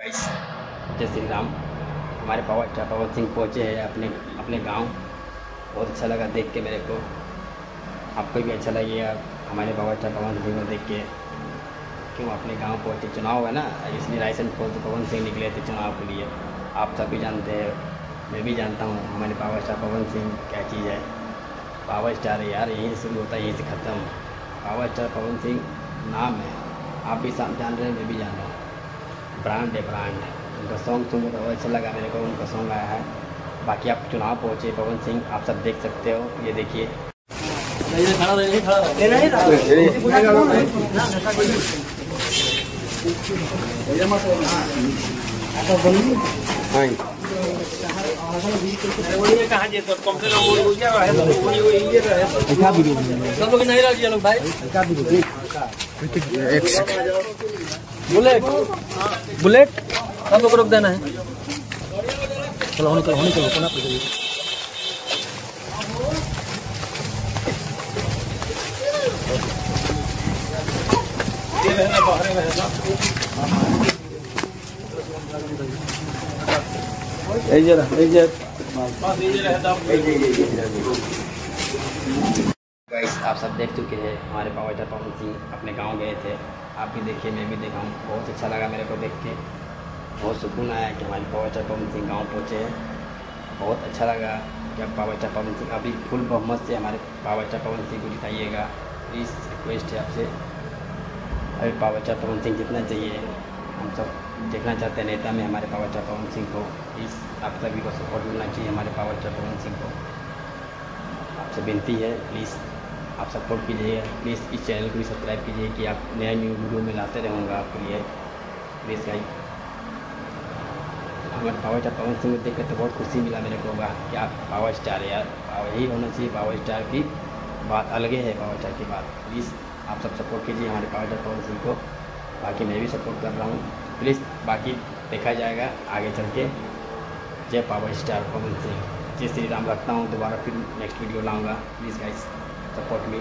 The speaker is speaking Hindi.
जय श्री राम। हमारे पावर स्टार पवन सिंह पहुँचे हैं अपने गांव। बहुत अच्छा लगा देख के मेरे को। आपको भी अच्छा लगेगा हमारे पावर स्टार पवन सिंह को देख के। क्यों अपने गांव पहुँचे, चुनाव है ना, इसलिए रायसेन पवन सिंह निकले थे चुनाव के लिए। आप सभी जानते हैं, मैं भी जानता हूँ हमारे पावर स्टार पवन सिंह क्या चीज़ है। पावर स्टार है यार, यहीं से शुरू होता है यहीं से ख़त्म। पावर स्टार पवन सिंह नाम है, आप भी जान रहे हैं, मैं भी जान रहा हूँ। ब्रांड है, ब्रांड। उनका सॉन्ग सुन बहुत अच्छा लगा मेरे को, उनका सॉन्ग आया है। बाकी आप चुनाव पहुँचे पवन सिंह, आप सब देख सकते हो, ये देखिए। बुलेट सब लोग रोक देना है। चलो होने चलो कोना पे गाइस आप सब देख चुके हैं हमारे पावर स्टार पवन सिंह अपने गांव गए थे। आप भी देखिए, मैं भी देखा हूँ। बहुत अच्छा लगा मेरे को देख के, बहुत सुकून आया कि हमारे पावर स्टार पवन सिंह गाँव पहुँचे हैं। बहुत अच्छा लगा कि अब पावर स्टार पवन सिंह अभी फुल बहुमत से हमारे पावर स्टार पवन सिंह को जिताइएगा। प्लीज़ रिक्वेस्ट है आपसे, अभी पावर स्टार पवन सिंह जितना चाहिए। हम सब देखना चाहते हैं नेता में हमारे पावर स्टार पवन सिंह को। प्लीज़ आप सभी को सपोर्ट मिलना चाहिए हमारे पावर स्टार पवन सिंह को। आपसे विनती है, प्लीज़ आप सपोर्ट कीजिए। प्लीज़ इस चैनल को भी सब्सक्राइब कीजिए कि आप नया न्यू वीडियो में लाते रहूँगा आपके लिए। प्लीज़ गाइस, हमारे पावर स्टार पवन सिंह को देख कर तो बहुत खुशी मिला मेरे को कि आप पावर स्टार यार, यही होना चाहिए। पावर स्टार की बात अलग है, पावर स्टार की बात। प्लीज़ आप सब सपोर्ट कीजिए हमारे पावर स्टार पवन सिंह को। बाकी मैं भी सपोर्ट कर रहा हूँ, प्लीज़ बाकी देखा जाएगा आगे चल के। जय पावर स्टार पवन सिंह। जय श्री राम। रखता हूँ, दोबारा फिर नेक्स्ट वीडियो लाऊंगा। Please guys support me.